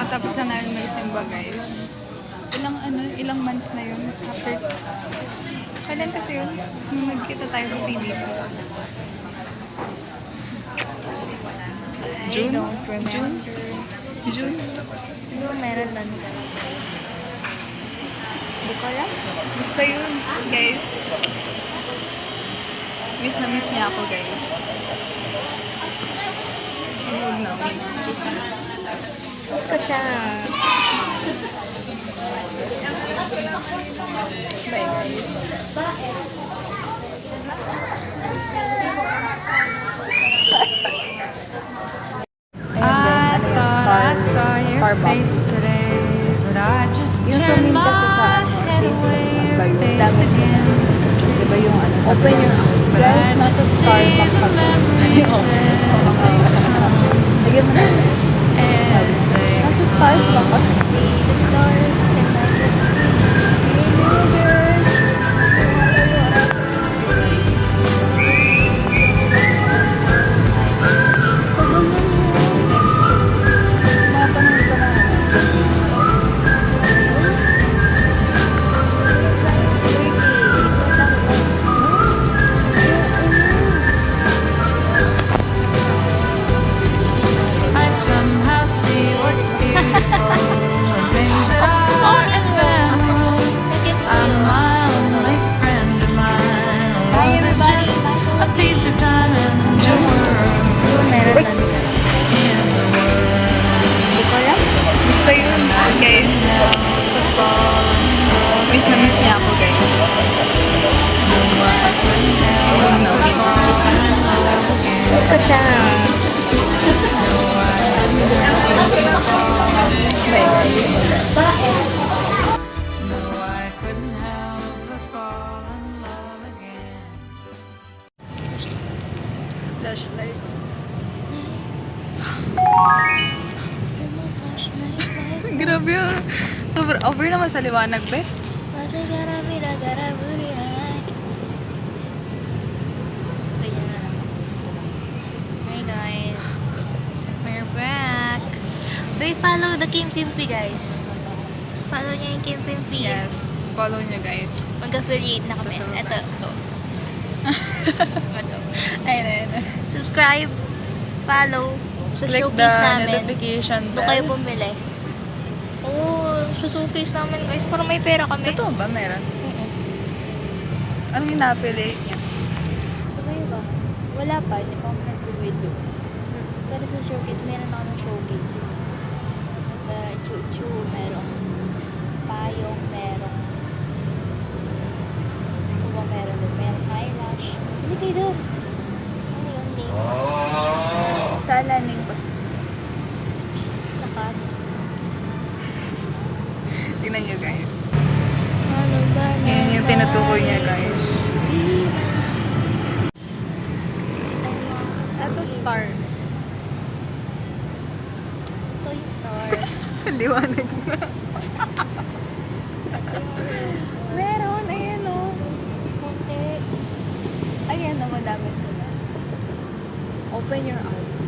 Tapos na namin mag-simba, guys. Ilang months na yun. After, kailan kasi yun? Nung nagkita tayo sa CBC. June? June? Siguro meron lang. Hindi ko alam. Basta yun, guys. Miss na miss niya ako, guys. Huwag na. Miss ko siya. Bye, guys. I thought I saw your face today, but I just turned my head away. Your face against the tree. Diba yung ano? Open your eyes. But I just see the memories as they come, Lagyan mo na. as they Nasa Starbucks ako. See the stars and I can see Mapanood ko na. I somehow see what's beautiful and things that I found. I'm my only friend of mine. Love is just a piece of time in the world. meron lang. In the world. Hindi ko alam. Basta yun, guys. Miss na miss niya ako, guys. Huwag na. Miss ko siya. Bye, guys. No, I couldn't help but fall in love again. Flashlight. Grabe yun. Sobrang over naman sa liwanag, be. Hey guys, we're back. Do you follow the Kim Pimpi, guys? Follow niyo yung Kim Pimpi. Yes. Follow nyo, guys. Mag-affiliate na kami. Ito. Ito. Ayun, ayun. Subscribe, follow sa Click the showcase namin. notification Doon kayo bell. bumili. Oo, sa showcase namin guys, para may pera kami. Totoo ba? Meron? Anong ina-affiliate niya? Sabay ba? Wala pa, hindi pa kami nag-video. Pero sa showcase, meron ako ng showcase. Chuchu, merong payong, merong ano ba meron doon? Merong eyelash. Hindi kayo doon. Ano yung name? Saan landing pas? Nakat. Tingnan nyo, guys. Ano ba Yan yung tinutukoy niya, guys. Ito, star. Toy Star. Liwanag na. Ito yung real star. Meron, ayan o. Konti. Ayan na, madami sila. Open your eyes.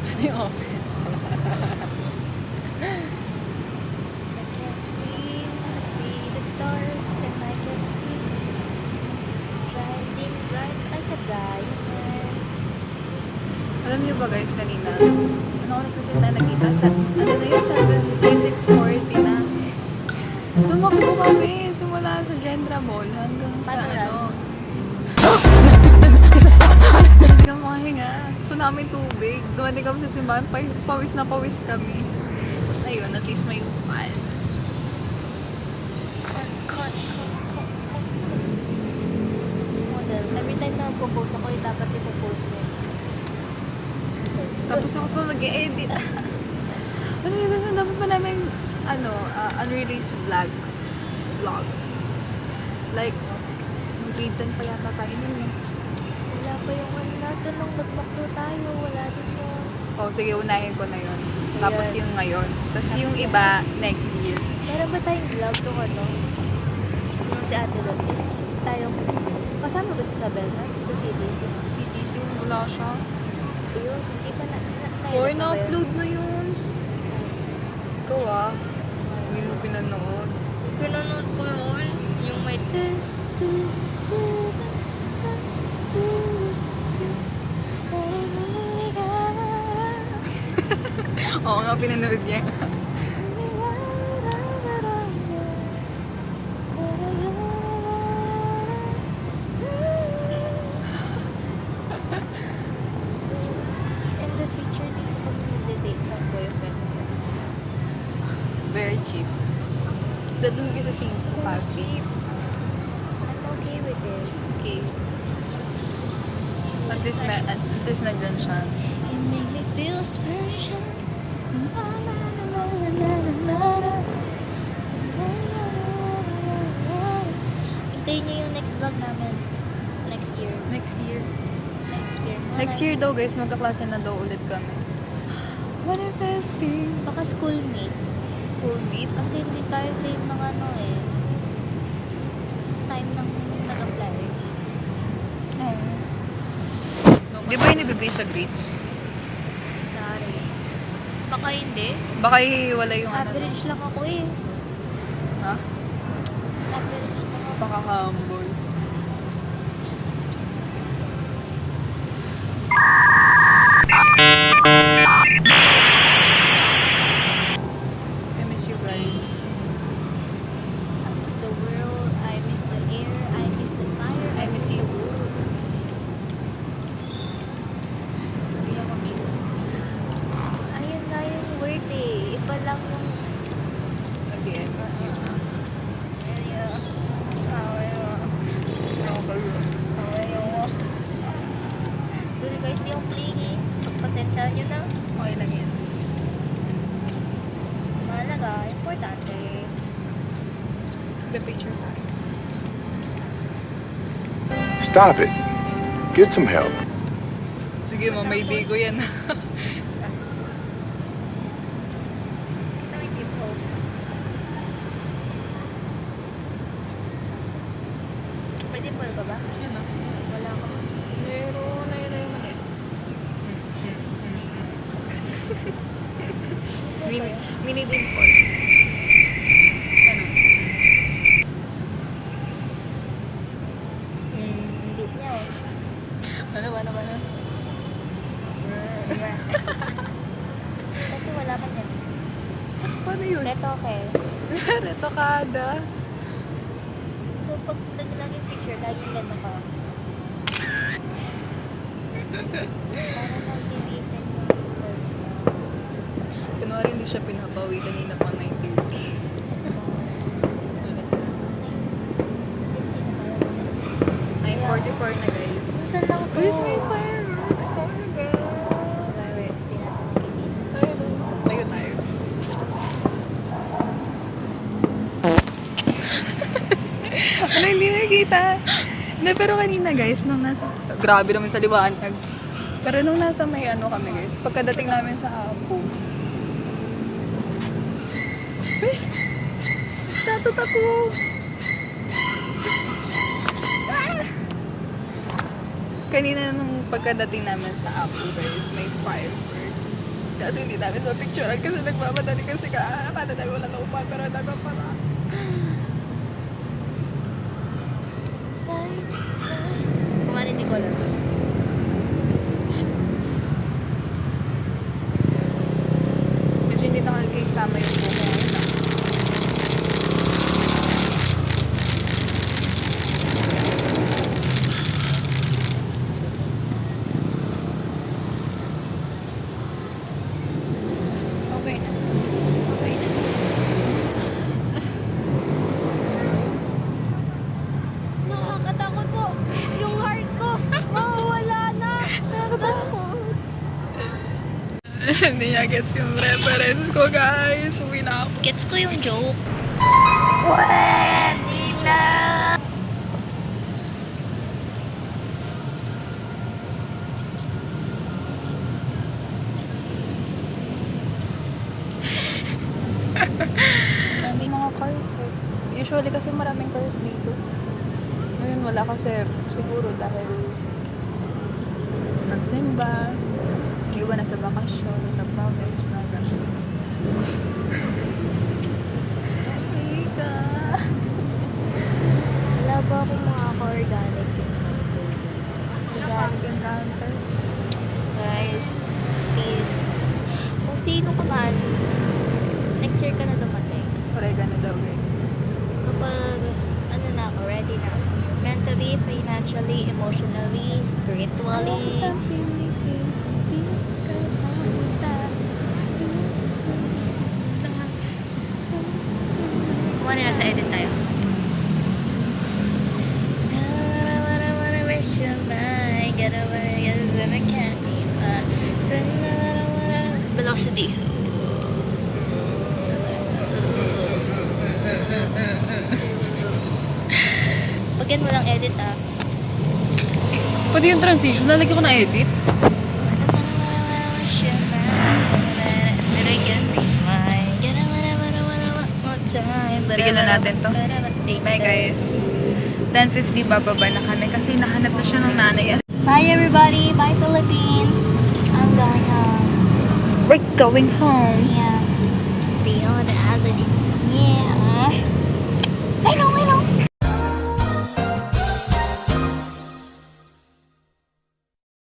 Paano yung open? I can see the stars and I can see shining bright like a diamond. Alam niyo ba, guys, kanina? Ano oras na kita nakita? Ano na yun? 6:40 na. Tumakbo kami. Simula sa Gendra Mall hanggang sa Paano hanggang makahinga. So namin tubig. Dumating kami sa simbahan. Pawis na pawis kami. Tapos ayun, at least may upan. Con. Model. Every time na magpo-post ako, dapat ipo-post mo. Tapos ako pa mag-e-edit. Ano yun? Kasi dapat pa namin unreleased vlogs. Like, grade 10 pa yata tayo nun eh. Wala pa yung ano natin nung nagmakdo tayo. Wala din yun. Oh, sige, unahin ko na yun. Tapos Ayan. yung ngayon. Tapos yung Tapos iba, next year. Meron ba tayong vlog nung ano? Nung si Ate Lot. Tayong, kasama ba si Isabel na? Sa CDC? CDC, wala siya. Ayun, hindi pa na Hoy, ba yun? na-upload na yun. Ikaw ah. Hindi mo pinanood. Pinanood ko yun. Yung may Oo nga, pinanood niya. So, in the future, dito kami nag-date ng boyfriend ko. Very cheap. Doon ka sa Singapore Very Coffee. cheap. I'm okay with this. Okay. At least nandyan siya. You make me feel special. Hintayin niyo yung next vlog namin. Next year. Next year. Next year. Next year daw guys, magkaklase na daw ulit kami. Manifesting. Baka schoolmate. Cool meet. Kasi hindi tayo same ng ano eh. Time nang nag-apply. Di ba yun ibibigay sa grades? Sorry. Baka hindi. Baka hiwala yung ano. Average lang ako eh. Ha? Average lang ako. Baka humble. I miss you guys. I miss the world. I miss the air. I miss the fire. I miss you. the wood. Hindi ako miss. Ayun nga yung word eh. Iba lang yung... Again, miss you. Sorry guys, di ako clingy. Pagpasensyahan nyo na. Okay lang yan. Mahalaga, importante. Picture tayo. Stop it. Get some help. Sige mo, may day ko yan. Ito may dimples. May dimple ka ba? Yan ah. Wala ka. Meron na yun na yung mali. Mini dimple. Ano? Hindi niya oh. Ano? Kasi wala pa niya. Paano yun? Retoke. Retokada. So pag naging picture, laging gano'n ka. Para nag-deliver yung dimples mo. Kunwari hindi siya pinabawi kanina pa 9:30. Oras na. 9:44 na guys. Minsan lang to. Guys, may fireworks. Oh my God. Fireworks, di natin nakikita. Tayo tayo. Ano, hindi nakikita? Hindi, pero kanina guys, nung nasa... Grabe naman sa liwanag. Pero nung nasa may ano kami guys, pagkadating namin sa Apo. Eh! Tatot ako! Ah! Kanina nung pagkadating namin sa Apo guys, may fireworks. Kasi hindi namin mapicturean kasi nagmamadali kasi akala namin wala na upa pero nagpapala. Kumanin di ko alam. Medyo hindi nakakisama yung buko ngayon ah. Okay na. Okay na. Nakakatakot po. Yung heart ko, mawawala na. Nakakatakot. Hindi niya gets yung reference ko guys. Uwi na ako. Gets ko yung joke. Pwede na. Usually kasi maraming calls dito. Ngayon wala kasi siguro dahil nagsimba, iba na sa bakasyon, sa province na gano'n. Ika. Wala ba akong mga organic? Organic encounter. Guys, please. Kung sino ka man, next year ka na dumating. Oregano daw guys. Kapag, ano na ako, ready na. Mentally, financially, emotionally, spiritually. Kung ano na sa edit tayo. Velocity. Pagyan mo lang edit ah. Pwede yung transition, lalagyan ko na edit. Tigil na natin to. Bye guys. 10:50 bababa na kami kasi nahanap na siya ng nanay. Bye everybody. Bye Philippines. I'm going home. We're going home. Yeah. The other hazard. Yeah.